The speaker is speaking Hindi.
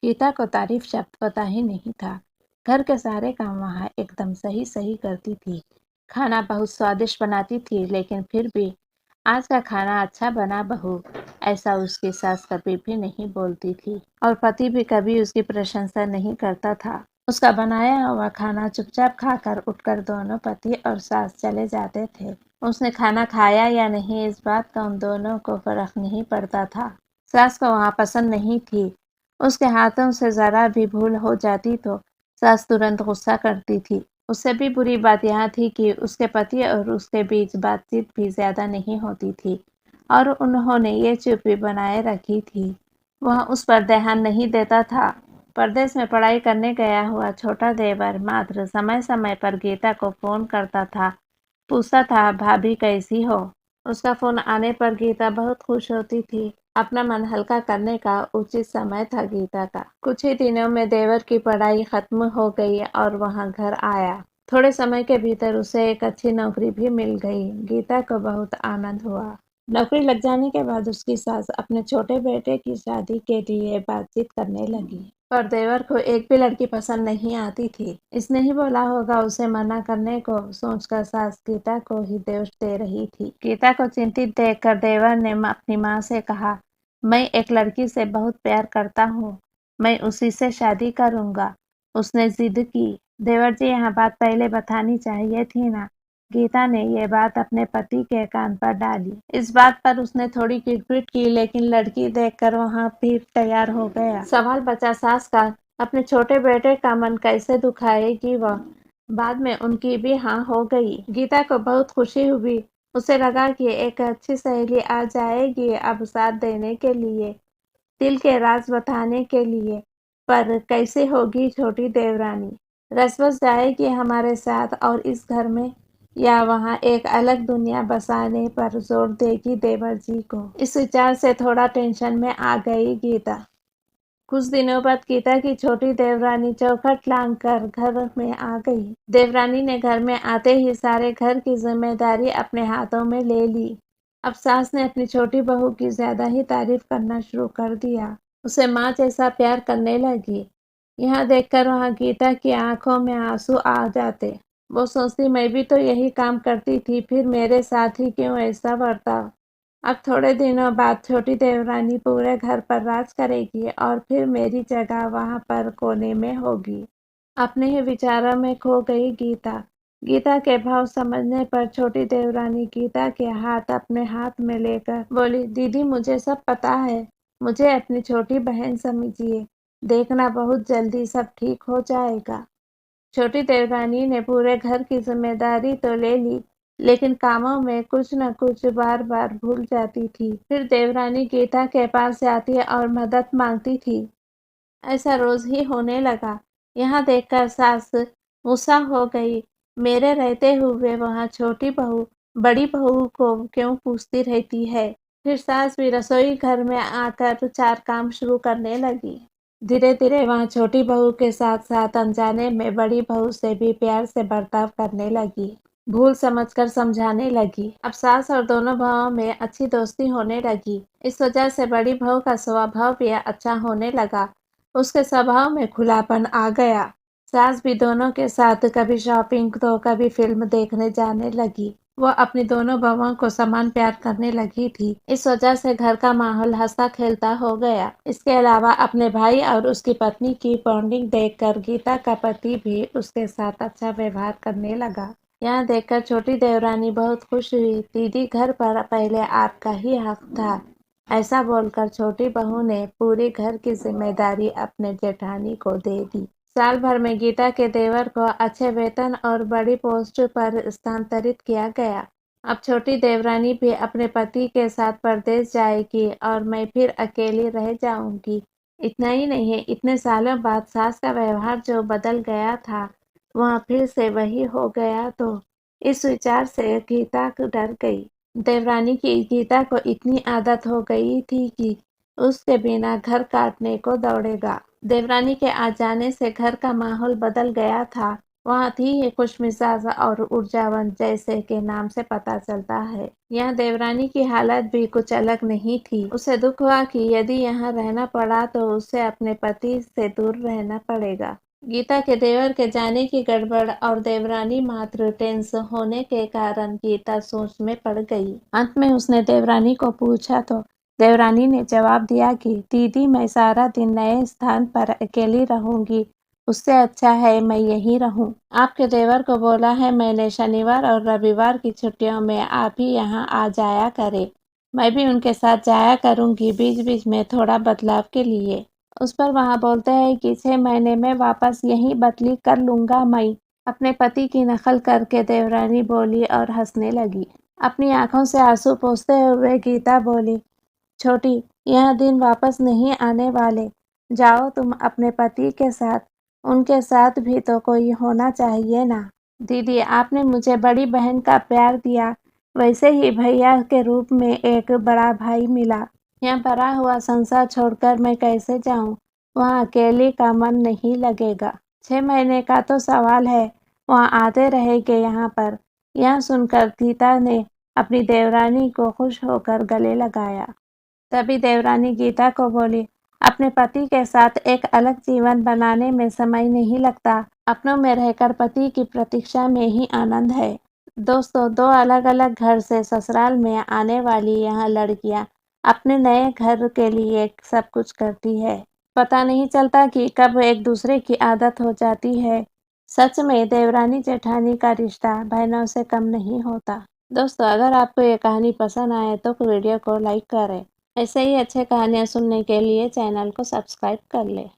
गीता को तारीफ शब्द पता ही नहीं था। घर के सारे काम वहाँ एकदम सही सही करती थी। खाना बहुत स्वादिष्ट बनाती थी, लेकिन फिर भी आज का खाना अच्छा बना बहू, ऐसा उसकी सास कभी भी नहीं बोलती थी। और पति भी कभी उसकी प्रशंसा नहीं करता था। उसका बनाया हुआ खाना चुपचाप खाकर उठकर दोनों पति और सास चले जाते थे। उसने खाना खाया या नहीं, इस बात का उन दोनों को फर्क नहीं पड़ता था। सास को वहाँ पसंद नहीं थी। उसके हाथों से जरा भी भूल हो जाती तो सास तुरंत गुस्सा करती थी। उससे भी बुरी बात यह थी कि उसके पति और उसके बीच बातचीत भी ज्यादा नहीं होती थी और उन्होंने ये चुप्पी बनाए रखी थी। वह उस पर ध्यान नहीं देता था। परदेश में पढ़ाई करने गया हुआ छोटा देवर मात्र समय समय पर गीता को फोन करता था, पूछता था भाभी कैसी हो। उसका फोन आने पर गीता बहुत खुश होती थी। अपना मन हल्का करने का उचित समय था गीता का। कुछ ही दिनों में देवर की पढ़ाई खत्म हो गई और वहां घर आया। थोड़े समय के भीतर उसे एक अच्छी नौकरी भी मिल गई। गीता को बहुत आनंद हुआ। नौकरी लग जाने के बाद उसकी सास अपने छोटे बेटे की शादी के लिए बातचीत करने लगी। पर देवर को एक भी लड़की पसंद नहीं आती थी। इसने ही बोला होगा उसे मना करने को, सोचकर सास गीता को ही दोष दे रही थी। गीता को चिंतित देखकर देवर ने अपनी माँ से कहा, मैं एक लड़की से बहुत प्यार करता हूँ, मैं उसी से शादी करूंगा। उसने जिद की। देवर जी, यह बात पहले बतानी चाहिए थी ना। गीता ने ये बात अपने पति के कान पर डाली। इस बात पर उसने थोड़ी किटपिट की, लेकिन लड़की देखकर वहां फिर तैयार हो गया। सवाल बचा सास का, अपने छोटे बेटे का मन कैसे दुखाएगी वह। बाद में उनकी भी हाँ हो गई। गीता को बहुत खुशी हुई। उसे लगा कि एक अच्छी सहेली आ जाएगी अब साथ देने के लिए, दिल के राज बताने के लिए। पर कैसे होगी छोटी देवरानी, रस बस जाएगी हमारे साथ और इस घर में, या वहाँ एक अलग दुनिया बसाने पर जोर देगी देवर जी को। इस विचार से थोड़ा टेंशन में आ गई गीता। कुछ दिनों बाद गीता की छोटी देवरानी चौखट लांग कर घर में आ गई। देवरानी ने घर में आते ही सारे घर की जिम्मेदारी अपने हाथों में ले ली। अब सास ने अपनी छोटी बहू की ज्यादा ही तारीफ करना शुरू कर दिया। उसे माँ जैसा प्यार करने लगी। यह देखकर वहाँ गीता की आंखों में आंसू आ जाते। वो सोचती, मैं भी तो यही काम करती थी, फिर मेरे साथ ही क्यों ऐसा बर्ताव। अब थोड़े दिनों बाद छोटी देवरानी पूरे घर पर राज करेगी और फिर मेरी जगह वहां पर कोने में होगी। अपने ही विचारों में खो गई गीता। गीता के भाव समझने पर छोटी देवरानी गीता के हाथ अपने हाथ में लेकर बोली, दीदी मुझे सब पता है, मुझे अपनी छोटी बहन समझिए, देखना बहुत जल्दी सब ठीक हो जाएगा। छोटी देवरानी ने पूरे घर की जिम्मेदारी तो ले ली, लेकिन कामों में कुछ न कुछ बार बार भूल जाती थी। फिर देवरानी गीता के पास आती और मदद मांगती थी। ऐसा रोज ही होने लगा। यहाँ देखकर सास गुस्सा हो गई। मेरे रहते हुए वहाँ छोटी बहू बड़ी बहू को क्यों पूछती रहती है। फिर सास भी रसोई घर में आकर चार काम शुरू करने लगी। धीरे धीरे वहाँ छोटी बहू के साथ साथ अनजाने में बड़ी बहू से भी प्यार से बर्ताव करने लगी। भूल समझकर समझाने लगी। अब सास और दोनों भाइयों में अच्छी दोस्ती होने लगी। इस वजह से बड़ी बहू का स्वभाव भी अच्छा होने लगा। उसके स्वभाव में खुलापन आ गया। सास भी दोनों के साथ कभी शॉपिंग तो कभी फिल्म देखने जाने लगी। वो अपनी दोनों बहुओं को समान प्यार करने लगी थी। इस वजह से घर का माहौल हंसता खेलता हो गया। इसके अलावा अपने भाई और उसकी पत्नी की बॉन्डिंग देखकर गीता का पति भी उसके साथ अच्छा व्यवहार करने लगा। यह देखकर छोटी देवरानी बहुत खुश हुई। दीदी, घर पर पहले आपका ही हक था, ऐसा बोलकर छोटी बहू ने पूरी घर की जिम्मेदारी अपने जेठानी को दे दी। साल भर में गीता के देवर को अच्छे वेतन और बड़ी पोस्ट पर स्थानांतरित किया गया। अब छोटी देवरानी भी अपने पति के साथ परदेश जाएगी और मैं फिर अकेली रह जाऊंगी। इतना ही नहीं, इतने सालों बाद सास का व्यवहार जो बदल गया था, वह फिर से वही हो गया तो इस विचार से गीता डर गई। देवरानी की गीता को इतनी आदत हो गई थी कि उसके बिना घर काटने को दौड़ेगा। देवरानी के आ जाने से घर का माहौल बदल गया था। वहाँ थी ही खुशमिजाज और ऊर्जावान, जैसे के नाम से पता चलता है। यहाँ देवरानी की हालत भी कुछ अलग नहीं थी। उसे दुख हुआ कि यदि यहाँ रहना पड़ा तो उसे अपने पति से दूर रहना पड़ेगा। गीता के देवर के जाने की गड़बड़ और देवरानी मात्र टेंस होने के कारण गीता सोच में पड़ गई। अंत में उसने देवरानी को पूछा तो देवरानी ने जवाब दिया कि दीदी, मैं सारा दिन नए स्थान पर अकेली रहूंगी, उससे अच्छा है मैं यहीं रहूं। आपके देवर को बोला है मैंने शनिवार और रविवार की छुट्टियों में आप ही यहाँ आ जाया करे। मैं भी उनके साथ जाया करूंगी बीच बीच में, थोड़ा बदलाव के लिए। उस पर वहाँ बोलते हैं कि 6 महीने में वापस यहीं बदली कर लूंगा मैं। अपने पति की नकल करके देवरानी बोली और हंसने लगी। अपनी आंखों से आंसू पोंछते हुए गीता बोली, छोटी, यह दिन वापस नहीं आने वाले। जाओ तुम अपने पति के साथ, उनके साथ भी तो कोई होना चाहिए ना। दीदी, आपने मुझे बड़ी बहन का प्यार दिया, वैसे ही भैया के रूप में एक बड़ा भाई मिला। यह भरा हुआ संसार छोड़कर मैं कैसे जाऊं? वहाँ अकेले का मन नहीं लगेगा। 6 महीने का तो सवाल है, वहाँ आते रहेंगे यहाँ पर। यह सुनकर गीता ने अपनी देवरानी को खुश होकर गले लगाया। तभी देवरानी गीता को बोली, अपने पति के साथ एक अलग जीवन बनाने में समय नहीं लगता, अपनों में रहकर पति की प्रतीक्षा में ही आनंद है। दोस्तों, दो अलग अलग घर से ससुराल में आने वाली यह लड़कियां अपने नए घर के लिए सब कुछ करती है। पता नहीं चलता कि कब एक दूसरे की आदत हो जाती है। सच में देवरानी जेठानी का रिश्ता बहनों से कम नहीं होता। दोस्तों, अगर आपको ये कहानी पसंद आए तो वीडियो को लाइक करें। ऐसे ही अच्छे कहानियाँ सुनने के लिए चैनल को सब्सक्राइब कर लें।